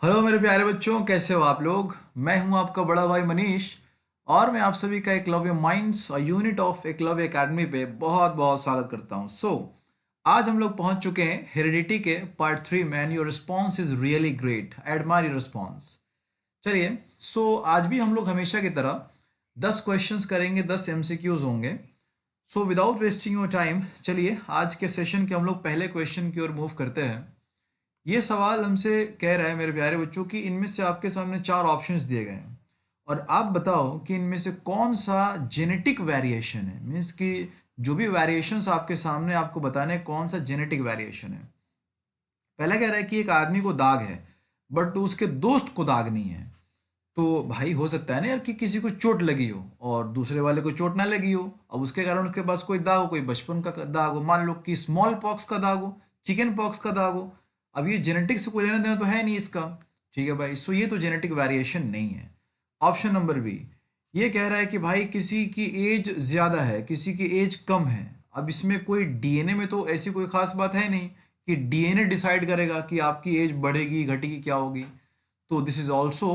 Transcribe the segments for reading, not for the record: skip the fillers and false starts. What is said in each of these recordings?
Hello मेरे प्यारे बच्चों, कैसे हो आप लोग। मैं हूं आपका बड़ा भाई मनीष और मैं आप सभी का एकलव्य माइंड्स और यूनिट ऑफ एकलव्य एकेडमी पे बहुत बहुत स्वागत करता हूं। आज हम लोग पहुंच चुके हैं हेरिडिटी के पार्ट 3 में and your response is really great. Admire your response. चलिए, आज भी हम लोग हमेशा की तरह 10 क्वेश्चंस करेंगे, 10 एमसीक्यूज होंगे। विदाउट वेस्टिंग योर टाइम, चलिए आज के सेशन के हम लोग पहले क्वेश्चन की ओर मूव करते हैं। ये सवाल हमसे कह रहा है मेरे प्यारे बच्चों की इनमें से आपके सामने 4 ऑप्शंस दिए गए हैं और आप बताओ कि इनमें से कौन सा जेनेटिक वेरिएशन है। मीन्स कि जो भी वेरिएशंस आपके सामने आपको बताने हैं, कौन सा जेनेटिक वेरिएशन है। पहला कह रहा है कि एक आदमी को दाग है बट उसके दोस्त को दाग नहीं है। तो भाई हो सकता है ना यार कि किसी को चोट लगी हो और दूसरे वाले को चोट ना लगी हो, अब उसके कारण उसके पास कोई दाग हो, कोई बचपन का दाग हो, मान लो कि स्मॉल पॉक्स का दाग हो, चिकन पॉक्स का दाग हो। अब ये जेनेटिक्स से कोई लेना देना तो है नहीं इसका। ठीक है भाई, ये तो जेनेटिक वेरिएशन नहीं है। ऑप्शन नंबर बी, ये कह रहा है कि भाई किसी की एज ज्यादा है, किसी की एज कम है। अब इसमें कोई डीएनए में तो ऐसी कोई खास बात है नहीं कि डीएनए डिसाइड करेगा कि आपकी एज बढ़ेगी घटेगी क्या होगी। तो this is also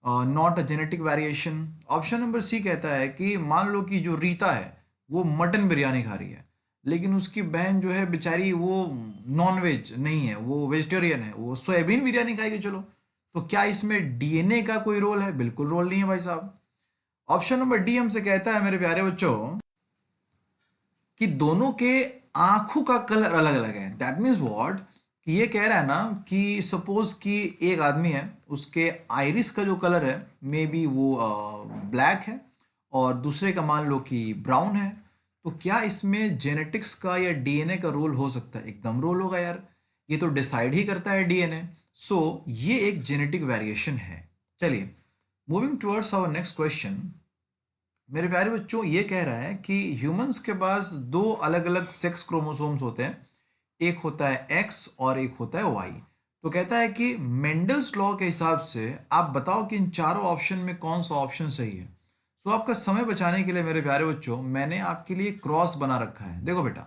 not a genetic variation. Option number C कहता है कि मान लो कि जो रीता है वो मटन बिरयानी खा रही है, लेकिन उसकी बहन जो है बेचारी वो नॉन वेज नहीं है, वो वेजिटेरियन है, वो सोयाबीन बिरयानी खाएगी। चलो, तो क्या इसमें डीएनए का कोई रोल है? बिल्कुल रोल नहीं है भाई साहब। ऑप्शन नंबर डी हमसे कहता है मेरे प्यारे बच्चों कि दोनों के आंखों का कलर अलग अलग है। दैट मीन्स व्हाट, कि ये कह रहा है ना कि सपोज कि एक आदमी है, उसके आइरिस का जो कलर है मे बी वो ब्लैक है और दूसरे का मान लो कि ब्राउन है। तो क्या इसमें जेनेटिक्स का या डीएनए का रोल हो सकता है? एकदम रोल होगा यार, ये तो डिसाइड ही करता है डीएनए। ये एक जेनेटिक वेरिएशन है। चलिए, moving towards our next question. मेरे प्यारे बच्चों, ये कह रहा है कि ह्यूमंस के पास दो अलग अलग सेक्स क्रोमोसोम्स होते हैं। एक होता है एक्स और एक होता है वाई। तो कहता है कि मेंडल्स लॉ के हिसाब से आप बताओ कि इन चारों ऑप्शन में कौन सा ऑप्शन सही है। आपका समय बचाने के लिए मेरे प्यारे बच्चों मैंने आपके लिए क्रॉस बना रखा है। देखो बेटा,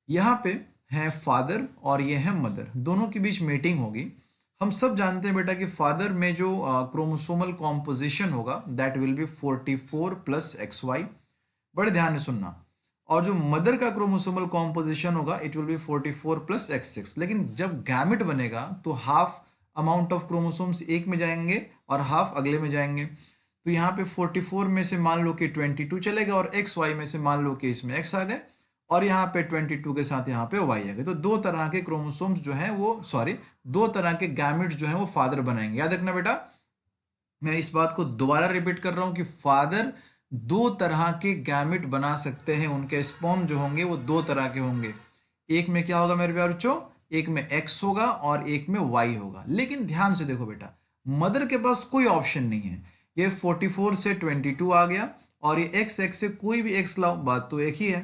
यहाँ पे है फादर और ये है मदर, दोनों के बीच मीटिंग होगी। हम सब जानते हैं बेटा कि फादर में जो क्रोमोसोमल कॉम्पोजिशन होगा that will be 44 plus X Y. बड़े ध्यान से सुनना। और जो मदर का क्रोमोसोमल कॉम्पोजिशन होगा it will be 44 plus X six. लेकिन जब गैमेट बनेगा तो हाफ अमाउंट ऑफ क्रोमोसोम्स एक में जाएंगे और हाफ अगले में जाएंगे। तो यहाँ पे 44 में से मान लो कि 22 चलेगा और एक्स वाई में से मान लो कि इसमें एक्स आ गए और यहाँ पे 22 के साथ यहाँ पे वाई आ गए। तो दो तरह के क्रोमोसोम्स जो हैं वो सॉरी दो तरह के गैमेट्स जो हैं वो फादर बनाएंगे। याद रखना बेटा, मैं इस बात को दोबारा रिपीट कर रहा हूं कि फादर दो तरह के गैमेट बना सकते हैं। उनके स्पर्म जो होंगे वो दो तरह के होंगे। एक में क्या होगा मेरे प्यारे बच्चों, एक में एक्स होगा और एक में वाई होगा। लेकिन ध्यान से देखो बेटा, मदर के पास कोई ऑप्शन नहीं है। ये 44 से 22 आ गया और ये एक्स एक्स से कोई भी एक्स लाओ, बात तो एक ही है।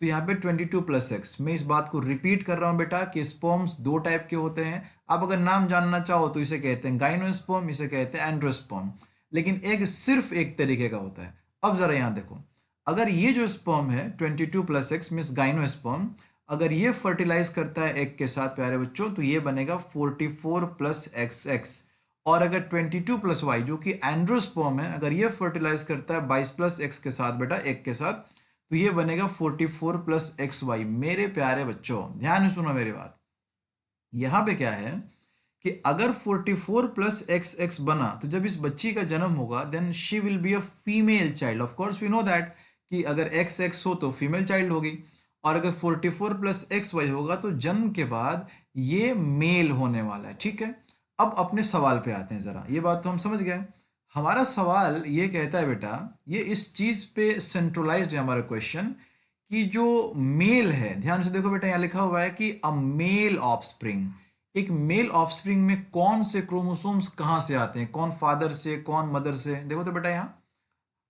तो यहाँ पे 22 प्लस एक्स। मैं इस बात को रिपीट कर रहा हूँ बेटा कि स्पर्म्स दो टाइप के होते हैं। आप अगर नाम जानना चाहो तो इसे कहते हैं गाइनोस्पर्म, इसे कहते हैं एंड्रोस्पर्म। लेकिन एग सिर्फ एक तरीके का होता है। अब जरा यहाँ देखो, अगर ये जो स्पर्म है 22 प्लस एक्स मीन्स गाइनोस्पर्म, अगर ये फर्टिलाइज करता है एग के साथ प्यारे बच्चों तो ये बनेगा 44 प्लस एक्स एक्स। और अगर 22 प्लस वाई जो कि एंड्रोस्पर्म है, अगर ये फर्टिलाइज करता है 22 प्लस एक्स के साथ बेटा एग के साथ, तो ये बनेगा 44 प्लस एक्स वाई। मेरे प्यारे बच्चों ध्यान से सुनो मेरी बात। यहाँ पे क्या है कि अगर 44 प्लस एक्स एक्स बना तो जब इस बच्ची का जन्म होगा then she will be a female child. Of course we know that कि अगर एक्स एक्स हो तो फीमेल चाइल्ड होगी और अगर 44 प्लस एक्स वाई होगा तो जन्म के बाद ये मेल होने वाला है। ठीक है, अब अपने सवाल पे आते हैं। जरा ये बात तो हम समझ गए। हमारा सवाल ये कहता है बेटा, ये इस चीज पे सेंट्रलाइज्ड है हमारा क्वेश्चन कि जो मेल है, ध्यान से देखो बेटा, यहाँ लिखा हुआ है कि अ मेल ऑफस्प्रिंग। एक मेल ऑफस्प्रिंग में कौन से क्रोमोसोम्स कहाँ से आते हैं, कौन फादर से कौन मदर से। देखो तो बेटा यहाँ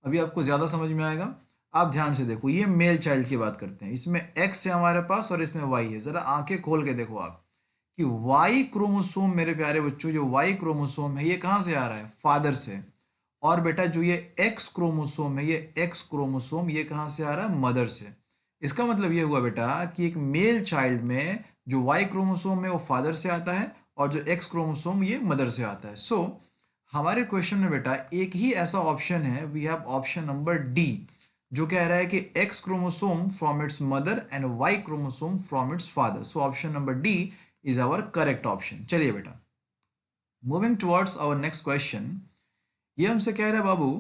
अभी आपको ज्यादा समझ में आएगा। आप ध्यान से देखो, ये मेल चाइल्ड की बात करते हैं, इसमें एक्स है हमारे पास और इसमें वाई है। जरा आंखें खोल के देखो आप कि वाई क्रोमोसोम मेरे प्यारे बच्चों, जो वाई क्रोमोसोम है ये कहाँ से आ रहा है? फादर से। और बेटा जो ये एक्स क्रोमोसोम है, ये एक्स क्रोमोसोम ये कहाँ से आ रहा है? मदर से। इसका मतलब ये हुआ बेटा कि एक मेल चाइल्ड में जो वाई क्रोमोसोम है वो फादर से आता है और जो एक्स क्रोमोसोम ये मदर से आता है। सो हमारे क्वेश्चन में बेटा एक ही ऐसा ऑप्शन है, we have option number D, जो कह रहा है कि X chromosome from its mother and Y chromosome from its father. So option number D is our correct option. चलिए बेटा, moving towards our next question, ये हमसे कह रहा है बाबू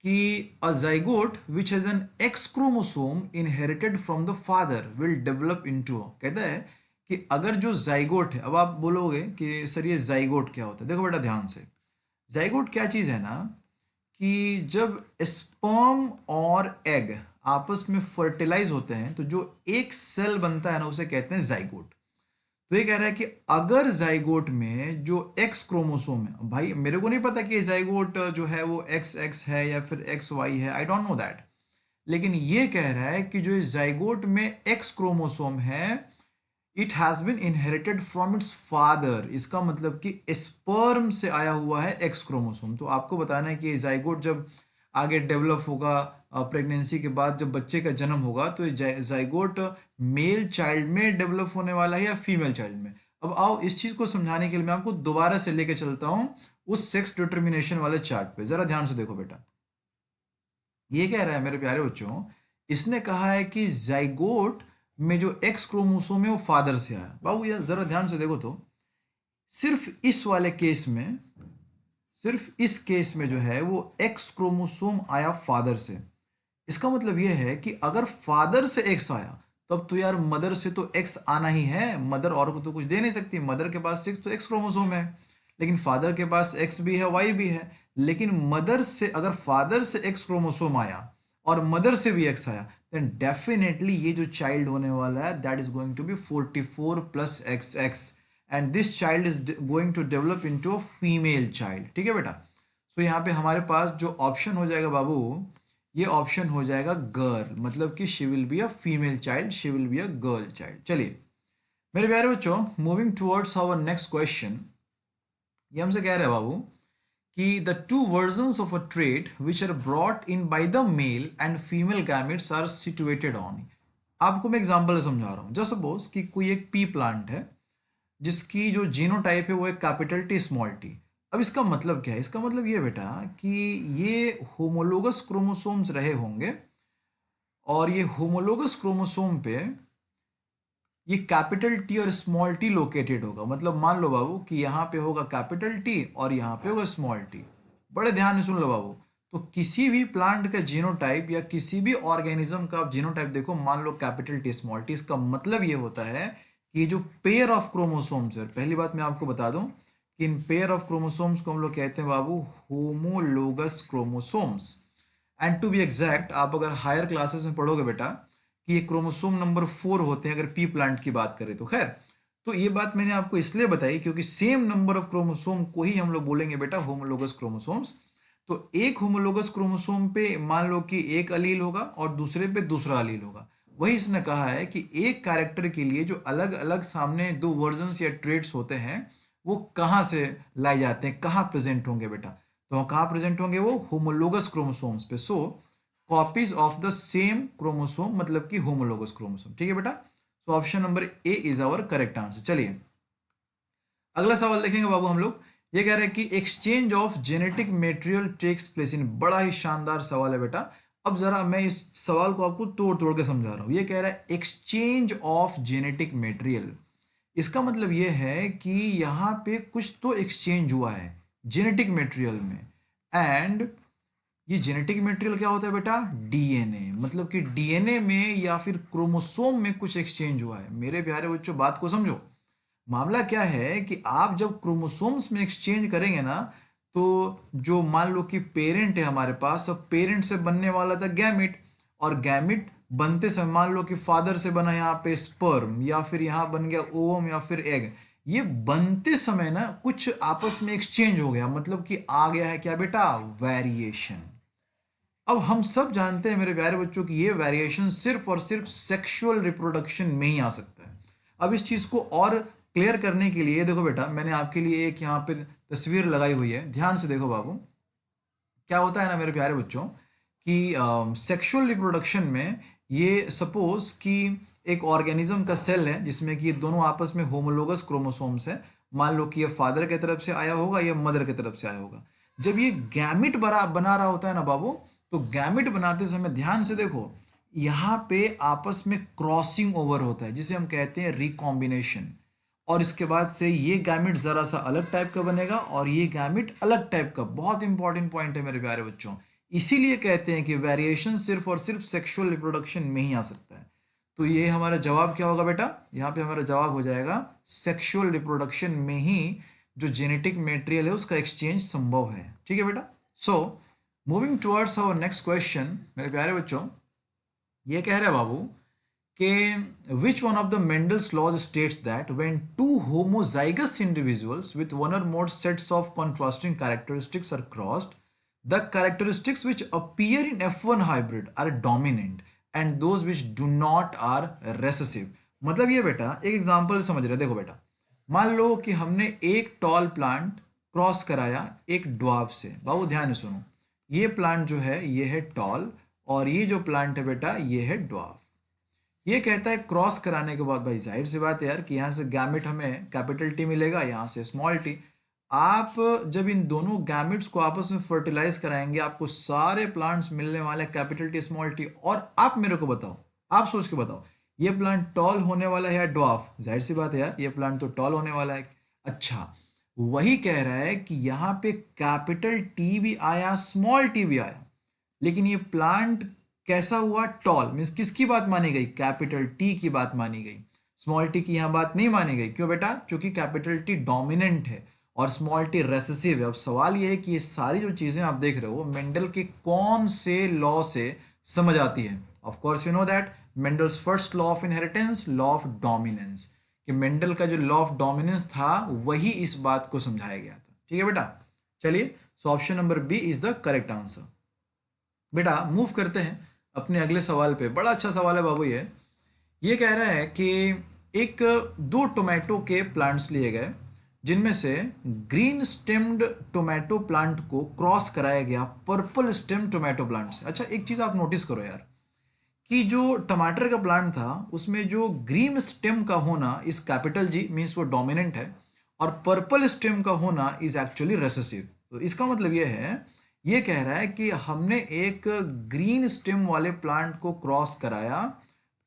कि a zygote which has an X chromosome inherited from the father will develop into, कहता है कि अगर जो जाइगोट है, अब आप बोलोगे कि सर ये जाइगोट क्या होता है, देखो बेटा ध्यान से, जाइगोट क्या चीज़ है ना, कि जब स्पर्म और एग आपस में फर्टिलाइज होते हैं तो जो एक सेल बनता है ना उसे कहते हैं जाइगोट। तो ये कह रहा है कि अगर जाइगोट में जो एक्स क्रोमोसोम है, भाई मेरे को नहीं पता कि जाइगोट जो है वो एक्स एक्स है या फिर एक्स वाई है, आई डोंट नो दैट, लेकिन ये कह रहा है कि जो इस जाइगोट में एक्स क्रोमोसोम है it has been inherited from its father, इसका मतलब कि स्पर्म से आया हुआ है एक्स क्रोमोसोम। तो आपको बताना है कि जाइगोट जब आगे डेवलप होगा, प्रेगनेंसी के बाद जब बच्चे का जन्म होगा तो ये जाइगोट मेल चाइल्ड में डेवलप होने वाला है या फीमेल चाइल्ड में। अब आओ इस चीज को समझाने के लिए मैं आपको दोबारा से लेके चलता हूं उस सेक्स डिटर्मिनेशन वाले चार्ट पे, जरा ध्यान से देखो बेटा। ये कह रहा है मेरे प्यारे बच्चों, इसने कहा है कि जाइगोट में जो एक्स क्रोमोसोम है वो फादर से आया। बाबू यार जरा ध्यान से देखो तो, सिर्फ इस वाले केस में, सिर्फ इस केस में जो है वो एक्स क्रोमोसोम आया फादर से। इसका मतलब ये है कि अगर फादर से एक्स आया तब तो यार मदर से तो एक्स आना ही है, मदर और को तो कुछ दे नहीं सकती, मदर के पास सिक्स तो एक्स क्रोमोसोम है, लेकिन फादर के पास एक्स भी है वाई भी है। लेकिन मदर से अगर फादर से एक्स क्रोमोसोम आया और मदर से भी एक्स आया देन डेफिनेटली ये जो चाइल्ड होने वाला है that is going to be 44 plus X X, and this child is going to develop into a female child. ठीक है बेटा, सो यहाँ पे हमारे पास जो ऑप्शन हो जाएगा बाबू, ये ऑप्शन हो जाएगा गर्ल, मतलब कि she will be a female child, she will be a girl child. चलिए मेरे प्यारे बच्चों, moving towards our next question, ये हमसे कह रहे हैं बाबू कि the two versions of a trait which are brought in by the male and female gametes are situated on. आपको मैं एग्जांपल समझा रहा हूँ, जस्ट सपोज कि कोई एक पी प्लांट है जिसकी जो जीनोटाइप है वो एक कैपिटल टी स्मॉल टी। अब इसका मतलब क्या है, इसका मतलब ये बेटा कि ये होमोलोगस क्रोमोसोम्स रहे होंगे और ये होमोलोगस क्रोमोसोम पे ये कैपिटल टी और स्मॉल टी लोकेटेड होगा। मतलब मान लो बाबू कि यहाँ पे होगा कैपिटल टी और यहाँ पे होगा स्मॉल टी। बड़े ध्यान से सुन लो बाबू, तो किसी भी प्लांट का जीनोटाइप या किसी भी ऑर्गेनिज्म का आप जीनोटाइप देखो, मान लो कैपिटल टी स्मॉल टी, इसका मतलब ये होता है कि जो पेयर ऑफ क्रोमोसोम्स है, पहली बात मैं आपको बता दूं कि इन पेयर ऑफ क्रोमोसोम्स को हम लोग कहते हैं बाबू homologous chromosomes. And to be exact, आप अगर हायर क्लासेस में पढ़ोगे बेटा कि ये क्रोमोसोम नंबर 4 होते हैं अगर पी प्लांट की बात करें तो। खैर, तो ये बात मैंने आपको इसलिए बताई क्योंकि सेम नंबर ऑफ क्रोमोसोम को ही हम लोग बोलेंगे बेटा होमोलोगस क्रोमोसोम्स। तो एक होमोलोगस क्रोमोसोम पे मान लो कि एक अलील होगा और दूसरे पे दूसरा अलील होगा। वही इसने कहा है कि एक कैरेक्टर के लिए जो अलग अलग सामने दो वर्जन्स या ट्रेड्स होते हैं वो कहाँ से लाए जाते हैं, कहाँ प्रेजेंट होंगे बेटा, तो कहाँ प्रेजेंट होंगे वो होमोलोगस क्रोमोसोम्स पे। So copies of the same chromosome मतलब कि होमोलोगस क्रोमोसोम। ठीक है बेटा, so option number A is our correct answer. चलिए अगला सवाल देखेंगे बाबू हम लोग। ये कह रहे हैं कि exchange of genetic material takes place in, बड़ा ही शानदार सवाल है बेटा। अब जरा मैं इस सवाल को आपको तोड़ तोड़ के समझा रहा हूं। ये कह रहा है एक्सचेंज ऑफ जेनेटिक मेटेरियल, इसका मतलब ये है कि यहाँ पे कुछ तो एक्सचेंज हुआ है जेनेटिक मेटेरियल में। एंड ये जेनेटिक मटेरियल क्या होता है बेटा, डीएनए, मतलब कि डीएनए में या फिर क्रोमोसोम में कुछ एक्सचेंज हुआ है। मेरे प्यारे बच्चों बात को समझो, मामला क्या है कि आप जब क्रोमोसोम्स में एक्सचेंज करेंगे ना तो जो मान लो कि पेरेंट है हमारे पास, अब पेरेंट से बनने वाला था गैमिट, और गैमिट बनते समय मान लो कि फादर से बना यहाँ पे स्पर्म या फिर यहाँ बन गया ओवम या फिर एग, ये बनते समय ना कुछ आपस में एक्सचेंज हो गया, मतलब कि आ गया है क्या बेटा, वेरिएशन। अब हम सब जानते हैं मेरे प्यारे बच्चों कि ये वेरिएशन सिर्फ और सिर्फ सेक्सुअल रिप्रोडक्शन में ही आ सकता है। अब इस चीज को और क्लियर करने के लिए देखो बेटा, मैंने आपके लिए एक यहाँ पे तस्वीर लगाई हुई है, ध्यान से देखो बाबू। क्या होता है ना मेरे प्यारे बच्चों कि सेक्सुअल रिप्रोडक्शन में ये सपोज कि एक ऑर्गेनिज्म का सेल है जिसमें कि ये दोनों आपस में होमोलोगस क्रोमोसोम्स है, मान लो कि ये फादर की तरफ से आया होगा, ये मदर की तरफ से आया होगा। जब ये गैमिट बना रहा होता है ना बाबू, तो गैमिट बनाते समय ध्यान से देखो, यहाँ पे आपस में क्रॉसिंग ओवर होता है जिसे हम कहते हैं रिकॉम्बिनेशन। और इसके बाद से ये गैमिट जरा सा अलग टाइप का बनेगा और ये गैमिट अलग टाइप का। बहुत इंपॉर्टेंट पॉइंट है मेरे प्यारे बच्चों। इसीलिए कहते हैं कि वेरिएशन सिर्फ और सिर्फ सेक्सुअल रिप्रोडक्शन में ही आ सकता है। तो ये हमारा जवाब क्या होगा बेटा, यहाँ पे हमारा जवाब हो जाएगा सेक्सुअल रिप्रोडक्शन में ही जो जेनेटिक मेटेरियल है उसका एक्सचेंज संभव है। ठीक है बेटा। So moving towards our next question मेरे प्यारे बच्चों, ये कह रहे हैं बाबू कि which one of the Mendel's laws states that when two homozygous individuals with one or more sets of contrasting characteristics are crossed, the characteristics which appear in F1 hybrid are dominant and those which do not are recessive। मतलब ये बेटा एक example समझ रहे, देखो बेटा, मान लो कि हमने एक टॉल प्लांट क्रॉस कराया एक ड्वार्फ से। बाबू ध्यान से सुनो, ये प्लांट जो है ये है टॉल और ये जो प्लांट है बेटा ये है ड्वार्फ। ये कहता है क्रॉस कराने के बाद भाई जाहिर सी बात है यार कि यहाँ से गैमेट हमें कैपिटल टी मिलेगा, यहाँ से स्मॉल टी। आप जब इन दोनों गैमेट्स को आपस में फर्टिलाइज कराएंगे आपको सारे प्लांट्स मिलने वाले कैपिटल टी स्मॉल टी। और आप मेरे को बताओ, आप सोच के बताओ, ये प्लांट टॉल होने वाला है या ड्वार्फ? जाहिर सी बात है यार ये प्लांट तो टॉल होने वाला है। अच्छा, वही कह रहा है कि यहाँ पे कैपिटल टी भी आया स्मॉल टी भी आया, लेकिन ये प्लांट कैसा हुआ? टॉल। मीन्स किसकी बात मानी गई? कैपिटल टी की बात मानी गई, स्मॉल टी की यहाँ बात नहीं मानी गई। क्यों बेटा? क्योंकि कैपिटल टी डोमिनेंट है और स्मॉल टी रेसेसिव है। अब सवाल ये है कि ये सारी जो चीजें आप देख रहे हो मेंडल के कौन से लॉ से समझ आती है? Of course you know that Mendel's first law of inheritance, law of dominance. कि मेंडल का जो लॉ ऑफ डोमिनेंस था वही इस बात को समझाया गया था। ठीक है बेटा, चलिए, so option number B is the correct answer. बेटा मूव करते हैं अपने अगले सवाल पे। बड़ा अच्छा सवाल है बाबू ये कह रहा है कि एक दो टोमेटो के प्लांट्स लिए गए जिनमें से ग्रीन स्टेम्ड टोमेटो प्लांट को क्रॉस कराया गया पर्पल स्टेम टोमेटो प्लांट से। अच्छा, एक चीज़ आप नोटिस करो यार कि जो टमाटर का प्लांट था उसमें जो ग्रीन स्टेम का होना इस कैपिटल जी मीन्स वो डोमिनेंट है और पर्पल स्टेम का होना इज एक्चुअली रेसेसिव। तो इसका मतलब ये है, ये कह रहा है कि हमने एक ग्रीन स्टेम वाले प्लांट को क्रॉस कराया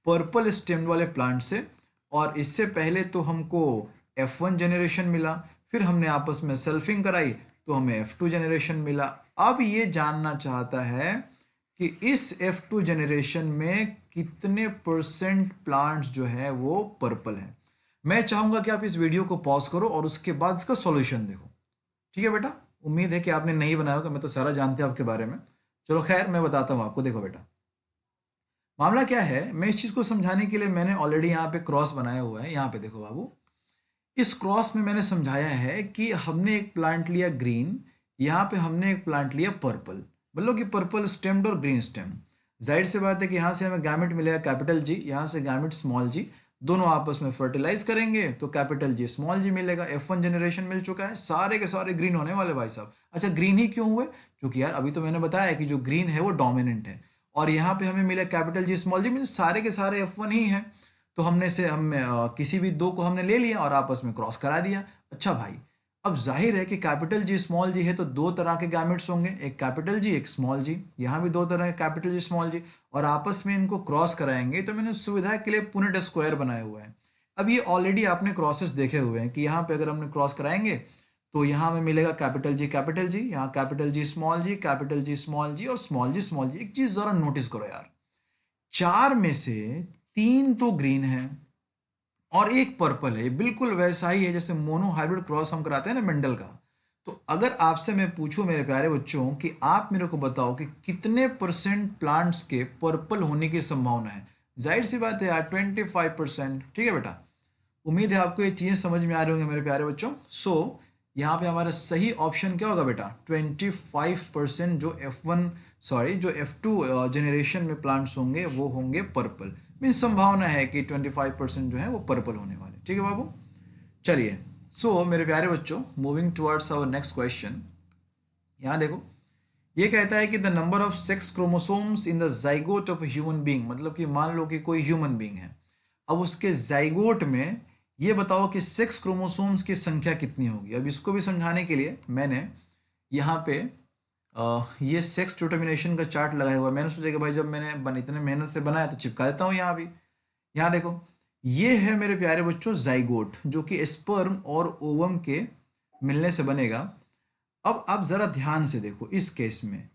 पर्पल स्टेम वाले प्लांट से और इससे पहले तो हमको F1 जनरेशन मिला, फिर हमने आपस में सेल्फिंग कराई तो हमें F2 जनरेशन मिला। अब ये जानना चाहता है कि इस F2 जनरेशन में कितने परसेंट प्लांट्स जो है वो पर्पल हैं। मैं चाहूंगा कि आप इस वीडियो को पॉज करो और उसके बाद इसका सॉल्यूशन देखो। ठीक है बेटा, उम्मीद है कि आपने नहीं बनाया होगा, मैं तो सारा जानते हैं आपके बारे में। चलो खैर मैं बताता हूँ आपको। देखो बेटा, मामला क्या है, मैं इस चीज़ को समझाने के लिए मैंने ऑलरेडी यहाँ पे क्रॉस बनाया हुआ है। यहाँ पे देखो बाबू, इस क्रॉस में मैंने समझाया है कि हमने एक प्लांट लिया ग्रीन, यहाँ पे हमने एक प्लांट लिया पर्पल, मतलब कि पर्पल स्टेम्ड और ग्रीन स्टेम। जाहिर सी बात है कि यहाँ से हमें गैमेट मिलेगा कैपिटल जी, यहाँ से गैमेट स्मॉल जी, दोनों आपस में फर्टिलाइज करेंगे तो कैपिटल जी स्मॉल जी मिलेगा। F1 जनरेशन मिल चुका है, सारे के सारे ग्रीन होने वाले भाई साहब। अच्छा, ग्रीन ही क्यों हुए? क्योंकि यार अभी तो मैंने बताया कि जो ग्रीन है वो डोमिनेंट है और यहाँ पे हमें मिला कैपिटल जी स्मॉल जी, मीन सारे के सारे F1 ही हैं। तो किसी भी दो को हमने ले लिया और आपस में क्रॉस करा दिया। अच्छा भाई, अब जाहिर है कि कैपिटल जी स्मॉल जी है तो दो तरह के गैमेट्स होंगे, एक कैपिटल जी एक स्मॉल जी। यहाँ भी दो तरह के कैपिटल जी स्मॉल जी और आपस में इनको क्रॉस कराएंगे। तो मैंने सुविधा के लिए पुनेट स्क्वायर बनाया हुआ है। अब ये ऑलरेडी आपने क्रॉसेस देखे हुए हैं कि यहाँ पे अगर हमने क्रॉस कराएंगे तो यहाँ हमें मिलेगा कैपिटल जी, यहाँ कैपिटल जी स्मॉल जी, कैपिटल जी स्मॉल जी और स्मॉल जी स्मॉल जी। एक चीज जरा नोटिस करो यार, चार में से तीन तो ग्रीन है और एक पर्पल है। बिल्कुल वैसा ही है जैसे मोनो हाइब्रिड क्रॉस हम कराते हैं ना मेंडल का। तो अगर आपसे मैं पूछूं मेरे प्यारे बच्चों कि आप मेरे को बताओ कि कितने परसेंट प्लांट्स के पर्पल होने की संभावना है? जाहिर सी बात है यार 25%। ठीक है बेटा, उम्मीद है आपको ये चीज़ें समझ में आ रही होंगी मेरे प्यारे बच्चों। सो यहाँ पे हमारा सही ऑप्शन क्या होगा बेटा? 25% जो F2 जनरेशन में प्लांट्स होंगे वो होंगे पर्पल। मीन्स संभावना है कि 25% जो है वो पर्पल होने वाले। ठीक है बाबू, चलिए। सो मेरे प्यारे बच्चों, moving towards our next question. यहाँ देखो, ये कहता है कि the number of sex chromosomes in the zygote of human being, मतलब कि मान लो कि कोई ह्यूमन बीइंग है, अब उसके जाइगोट में ये बताओ कि सेक्स क्रोमोसोम्स की संख्या कितनी होगी। अब इसको भी समझाने के लिए मैंने यहाँ पे ये सेक्स डिटर्मिनेशन का चार्ट लगाया हुआ है। मैंने सोचा कि भाई जब मैंने इतने मेहनत से बनाया तो चिपका देता हूँ यहाँ भी। यहाँ देखो, ये है मेरे प्यारे बच्चों जाइगोट, जो कि स्पर्म और ओवम के मिलने से बनेगा। अब आप ज़रा ध्यान से देखो, इस केस में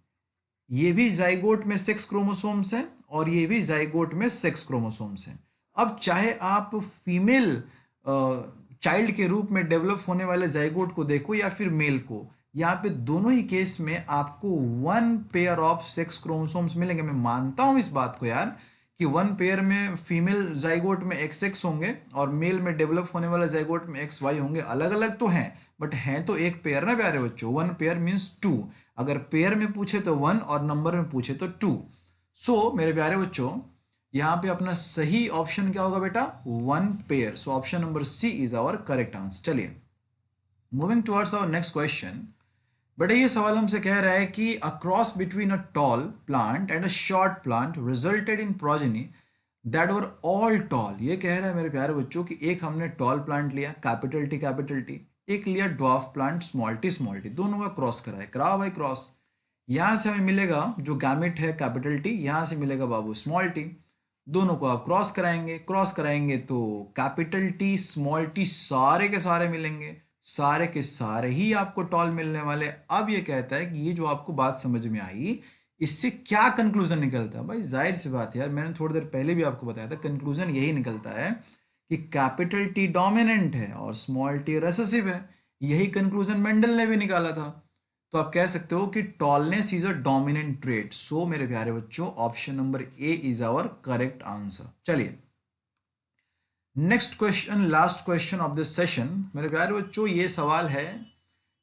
ये भी जाइगोट में सेक्स क्रोमोसोम्स हैं और ये भी जाइगोट में सेक्स क्रोमोसोम्स हैं। अब चाहे आप फीमेल चाइल्ड के रूप में डेवलप होने वाले जाइगोट को देखो या फिर मेल को, यहाँ पे दोनों ही केस में आपको one pair of sex chromosomes मिलेंगे। मैं मानता हूँ इस बात को यार कि वन पेयर में फीमेल जाइगोट में एक्स एक्स होंगे और मेल में डेवलप होने वाला जाइगोट में एक्स वाई होंगे। अलग अलग तो हैं बट हैं तो एक पेयर ना प्यारे बच्चों। One pair means two. अगर पेयर में पूछे तो वन और नंबर में पूछे तो टू। सो मेरे प्यारे बच्चों, यहाँ पे अपना सही ऑप्शन क्या होगा बेटा, one pair. So option number C is our correct answer. चलिए moving towards our next question. बेटा ये सवाल हमसे कह रहा है कि a cross between a tall plant and a short plant resulted in progeny that were all tall. ये कह रहा है मेरे प्यारे बच्चों कि एक हमने टॉल प्लांट लिया कैपिटल टी, एक लिया ड्वार्फ प्लांट स्मॉल टी, दोनों का क्रॉस करा है, करा भाई क्रॉस। यहाँ से हमें मिलेगा जो गैमेट है कैपिटल टी, यहाँ से मिलेगा बाबू स्मॉल टी। दोनों को आप क्रॉस कराएंगे तो कैपिटल टी स्मॉल टी सारे के सारे मिलेंगे, सारे के सारे ही आपको टॉल मिलने वाले। अब ये कहता है कि ये जो आपको बात समझ में आई, इससे क्या कंक्लूजन निकलता है। भाई जाहिर सी बात है यार, मैंने थोड़ी देर पहले भी आपको बताया था, कंक्लूजन यही निकलता है कि कैपिटल टी डोमिनेंट है और स्मॉल टी रेसेसिव है। यही कंक्लूजन मेंडल ने भी निकाला था। तो आप कह सकते हो कि tallness is a dominant trait. So मेरे प्यारे बच्चों, option number A is our correct answer. चलिए next question, last question of this session. मेरे प्यारे बच्चों ये सवाल है,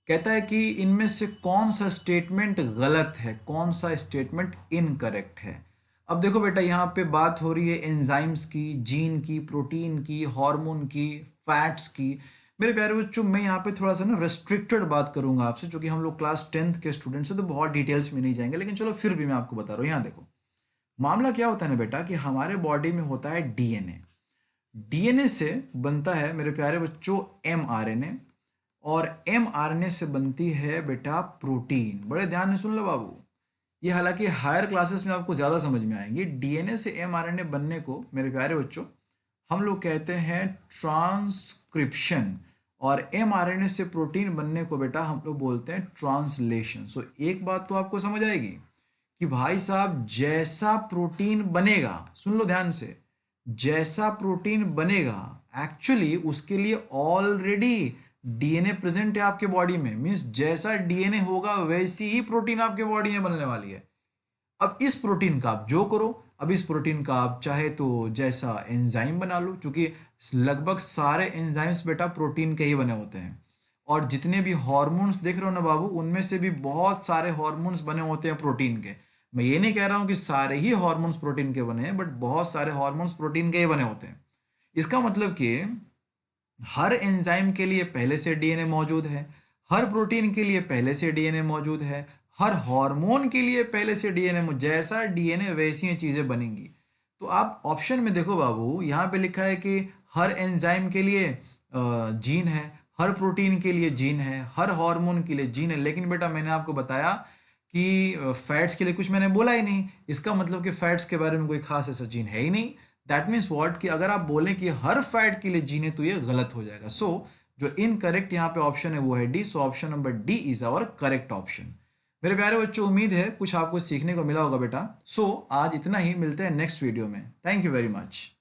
कहता है कि इनमें से कौन सा स्टेटमेंट गलत है, कौन सा स्टेटमेंट इनकरेक्ट है। अब देखो बेटा, यहाँ पे बात हो रही है एंजाइम्स की, जीन की, प्रोटीन की, हार्मोन की, फैट्स की। मेरे प्यारे बच्चों मैं यहाँ पे थोड़ा सा ना रेस्ट्रिक्टेड बात करूंगा आपसे, क्योंकि हम लोग क्लास 10th के स्टूडेंट्स हैं तो बहुत डिटेल्स में नहीं जाएंगे, लेकिन चलो फिर भी मैं आपको बता रहा हूँ। यहाँ देखो मामला क्या होता है ना बेटा, कि हमारे बॉडी में होता है डीएनए। डीएनए से बनता है मेरे प्यारे बच्चों एमआरएनए, और एमआरएनए से बनती है बेटा प्रोटीन। बड़े ध्यान से सुन लो बाबू, ये हालांकि हायर क्लासेस में आपको ज़्यादा समझ में आएंगी। डीएनए से एमआरएनए बनने को मेरे प्यारे बच्चों हम लोग कहते हैं ट्रांसक्रिप्शन, और एमआरएनए से प्रोटीन बनने को बेटा हम लोग बोलते हैं ट्रांसलेशन। सो एक बात तो आपको समझ आएगी कि भाई साहब जैसा प्रोटीन बनेगा, सुन लो ध्यान से, जैसा प्रोटीन बनेगा एक्चुअली उसके लिए ऑलरेडी डीएनए प्रेजेंट है आपके बॉडी में। मीन्स जैसा डीएनए होगा वैसी ही प्रोटीन आपके बॉडी में बनने वाली है। अब इस प्रोटीन का आप जो करो, अब इस प्रोटीन का आप चाहे तो जैसा एंजाइम बना लो, क्योंकि लगभग सारे एंजाइम्स बेटा प्रोटीन के ही बने होते हैं। और जितने भी हॉर्मोन्स देख रहे हो ना बाबू, उनमें से भी बहुत सारे हॉर्मोन्स बने होते हैं प्रोटीन के। मैं ये नहीं कह रहा हूँ कि सारे ही हॉर्मोन्स प्रोटीन के बने हैं, बट बहुत सारे हॉर्मोन्स प्रोटीन के ही बने होते हैं। इसका मतलब कि हर एंजाइम के लिए पहले से डीएनए मौजूद है, हर प्रोटीन के लिए पहले से डीएनए मौजूद है, हर हार्मोन के लिए पहले से डीएनए, जैसा डीएनए वैसी ही चीज़ें बनेंगी। तो आप ऑप्शन में देखो बाबू, यहाँ पे लिखा है कि हर एंजाइम के लिए जीन है, हर प्रोटीन के लिए जीन है, हर हार्मोन के लिए जीन है। लेकिन बेटा मैंने आपको बताया कि फैट्स के लिए कुछ मैंने बोला ही नहीं। इसका मतलब कि फैट्स के बारे में कोई खास ऐसा जीन है ही नहीं। दैट मीन्स व्हाट, कि अगर आप बोलें कि हर फैट के लिए जीन है तो ये गलत हो जाएगा। सो जो इनकरेक्ट यहाँ पे ऑप्शन है वो है D. So option number D is our correct option. मेरे प्यारे बच्चों, उम्मीद है कुछ आपको सीखने को मिला होगा बेटा। सो आज इतना ही, मिलते हैं नेक्स्ट वीडियो में। Thank you very much.